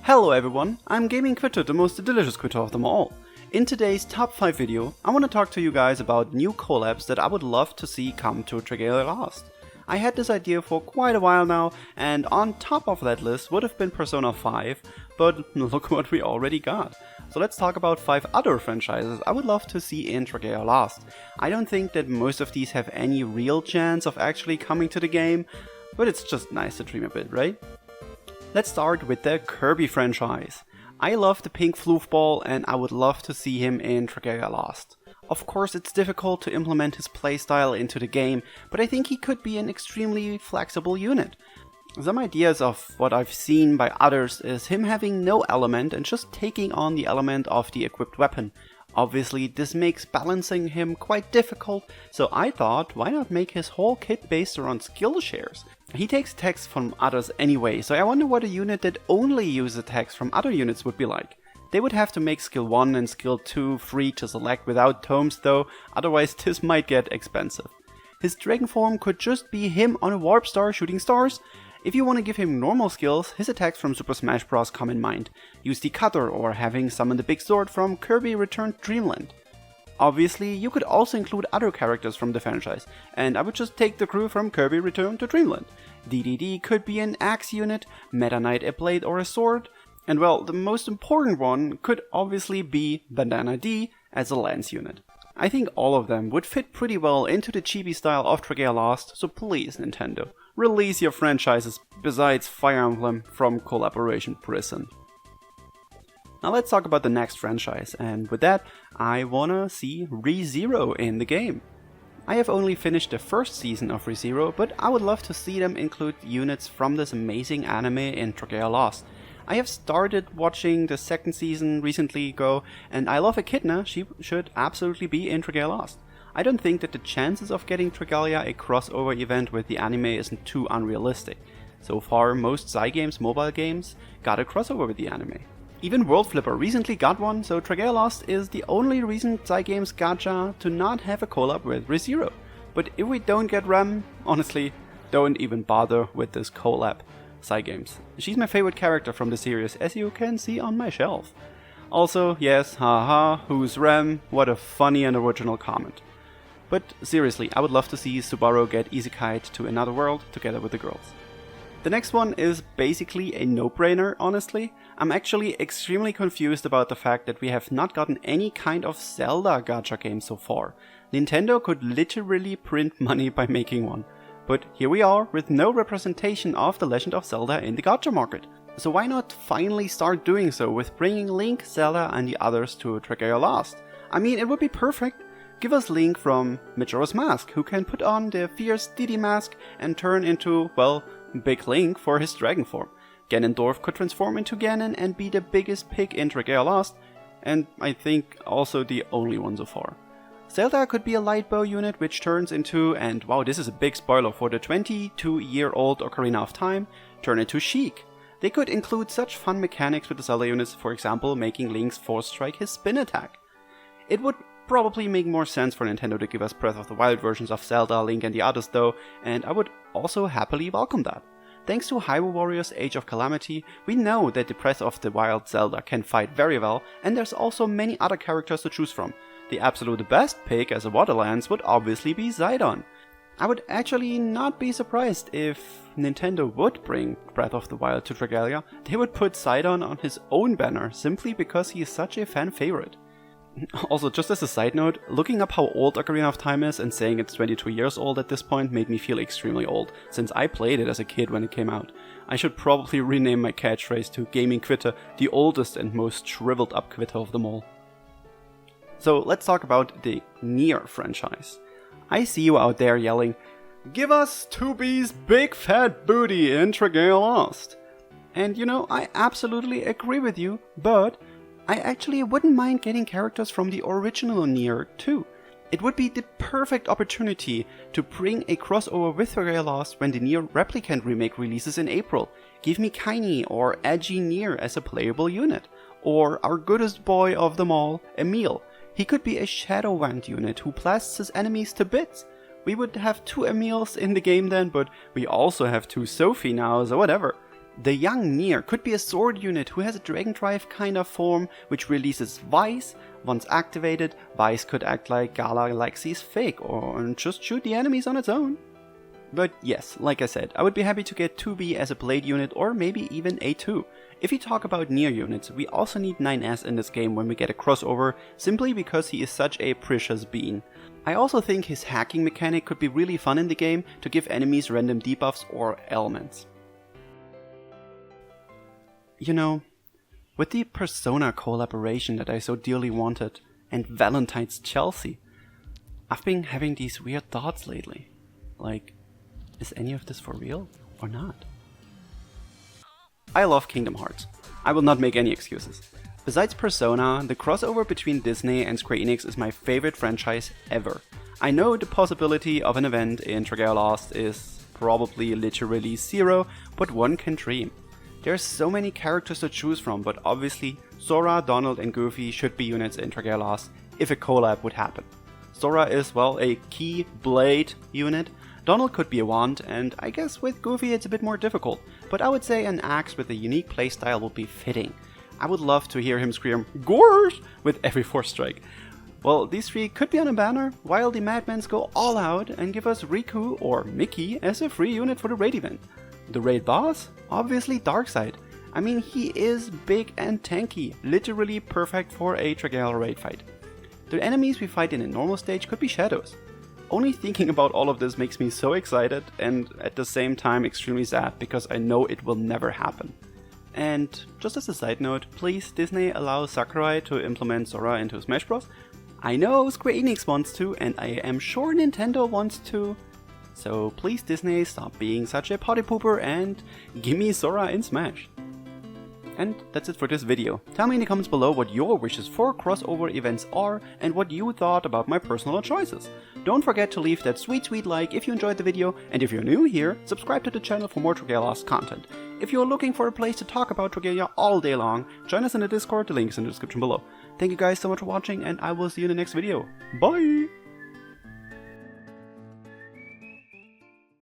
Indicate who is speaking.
Speaker 1: Hello everyone, I'm Gaming Quitte, the most delicious Quitte of them all. In today's top 5 video, I want to talk to you guys about new collabs that I would love to see come to Dragalia Lost. I had this idea for quite a while now, and on top of that list would have been Persona 5, but look what we already got. So let's talk about 5 other franchises I would love to see in Dragalia Lost. I don't think that most of these have any real chance of actually coming to the game, but it's just nice to dream a bit, right? Let's start with the Kirby franchise. I love the pink floofball and I would love to see him in Dragalia Lost. Of course it's difficult to implement his playstyle into the game, but I think he could be an extremely flexible unit. Some ideas of what I've seen by others is him having no element and just taking on the element of the equipped weapon. Obviously this makes balancing him quite difficult, so I thought why not make his whole kit based around skill shares. He takes attacks from others anyway, so I wonder what a unit that only uses attacks from other units would be like. They would have to make skill 1 and skill 2 free to select without tomes though, otherwise this might get expensive. His dragon form could just be him on a warp star shooting stars. If you want to give him normal skills, his attacks from Super Smash Bros. Come in mind. Use the cutter or having summon the big sword from Kirby Returned Dreamland. Obviously, you could also include other characters from the franchise, and I would just take the crew from Kirby Return to Dreamland. DDD could be an axe unit, Meta Knight a blade or a sword, and well, the most important one could obviously be Bandana D as a lance unit. I think all of them would fit pretty well into the chibi style of Dragalia Lost, so please Nintendo, release your franchises besides Fire Emblem from Collaboration Prison. Now let's talk about the next franchise, and with that, I wanna see ReZero in the game. I have only finished the first season of ReZero, but I would love to see them include units from this amazing anime in Dragalia Lost. I have started watching the second season recently ago, and I love Echidna, she should absolutely be in Dragalia Lost. I don't think that the chances of getting Dragalia a crossover event with the anime isn't too unrealistic. So far, most Cygames mobile games got a crossover with the anime. Even World Flipper recently got one, so Dragalia Lost is the only recent Cygames gacha to not have a collab with ReZero. But if we don't get Rem, honestly, don't even bother with this collab. Cygames. She's my favorite character from the series, as you can see on my shelf. Also, yes, haha, who's Rem? What a funny and original comment. But seriously, I would love to see Subaru get isekai'd to another world together with the girls. The next one is basically a no-brainer, honestly. I'm actually extremely confused about the fact that we have not gotten any kind of Zelda gacha game so far. Nintendo could literally print money by making one. But here we are with no representation of The Legend of Zelda in the gacha market. So why not finally start doing so with bringing Link, Zelda and the others to Dragalia Lost? I mean, it would be perfect. Give us Link from Majora's Mask, who can put on the fierce Didi mask and turn into, well, Big Link for his dragon form. Ganondorf could transform into Ganon and be the biggest pig in Dragalia Lost, and I think also the only one so far. Zelda could be a light bow unit which turns into, and wow, this is a big spoiler for the 22-year-old Ocarina of Time, turn into Sheik. They could include such fun mechanics with the Zelda units, for example making Link's Force Strike his spin attack. It would probably make more sense for Nintendo to give us Breath of the Wild versions of Zelda, Link and the others though, and I would also happily welcome that. Thanks to Hyrule Warriors Age of Calamity, we know that the Breath of the Wild Zelda can fight very well, and there's also many other characters to choose from. The absolute best pick as a Waterlands would obviously be Zidon. I would actually not be surprised if Nintendo would bring Breath of the Wild to Dragalia. They would put Zidon on his own banner simply because he is such a fan favorite. Also, just as a side note, looking up how old Ocarina of Time is and saying it's 22 years old at this point made me feel extremely old, since I played it as a kid when it came out. I should probably rename my catchphrase to Gaming Quitte, the oldest and most shriveled up Quitte of them all. So let's talk about the NieR franchise. I see you out there yelling, "Give us 2B's big fat booty in Dragalia Lost!" And you know, I absolutely agree with you, but I actually wouldn't mind getting characters from the original NieR too. It would be the perfect opportunity to bring a crossover with Dragalia Lost when the NieR Replicant remake releases in April. Give me Kaini or edgy NieR as a playable unit. Or our goodest boy of them all, Emil. He could be a Shadow Wand unit who blasts his enemies to bits. We would have 2 Emils in the game then, but we also have 2 Sophie now, so whatever. The young NieR could be a sword unit who has a Dragon Drive kind of form, which releases Vice. Once activated, Vice could act like Galaxy's fake or just shoot the enemies on its own. But yes, like I said, I would be happy to get 2B as a Blade unit or maybe even A2. If you talk about NieR units, we also need 9S in this game when we get a crossover, simply because he is such a precious bean. I also think his hacking mechanic could be really fun in the game to give enemies random debuffs or elements. You know, with the Persona collaboration that I so dearly wanted, and Valentine's Chelsea, I've been having these weird thoughts lately. Like, is any of this for real or not? I love Kingdom Hearts. I will not make any excuses. Besides Persona, the crossover between Disney and Square Enix is my favorite franchise ever. I know the possibility of an event in Dragalia Lost is probably literally zero, but one can dream. There's so many characters to choose from, but obviously Sora, Donald and Goofy should be units in Dragalia Lost if a collab would happen. Sora is, well, a key blade unit, Donald could be a wand, and I guess with Goofy it's a bit more difficult, but I would say an axe with a unique playstyle would be fitting. I would love to hear him scream "Gorge!" with every force strike. Well, these three could be on a banner, while the Madmans go all out and give us Riku or Mickey as a free unit for the raid event. The raid boss? Obviously Darkseid. I mean, he is big and tanky, literally perfect for a Dragalia raid fight. The enemies we fight in a normal stage could be shadows. Only thinking about all of this makes me so excited and at the same time extremely sad because I know it will never happen. And just as a side note, please Disney allow Sakurai to implement Sora into Smash Bros. I know Square Enix wants to, and I am sure Nintendo wants to. So please Disney, stop being such a potty pooper and gimme Sora in Smash. And that's it for this video. Tell me in the comments below what your wishes for crossover events are and what you thought about my personal choices. Don't forget to leave that sweet like if you enjoyed the video, and if you're new here, subscribe to the channel for more Dragalia Lost content. If you're looking for a place to talk about Dragalia all day long, join us in the Discord, the link is in the description below. Thank you guys so much for watching, and I will see you in the next video. Bye!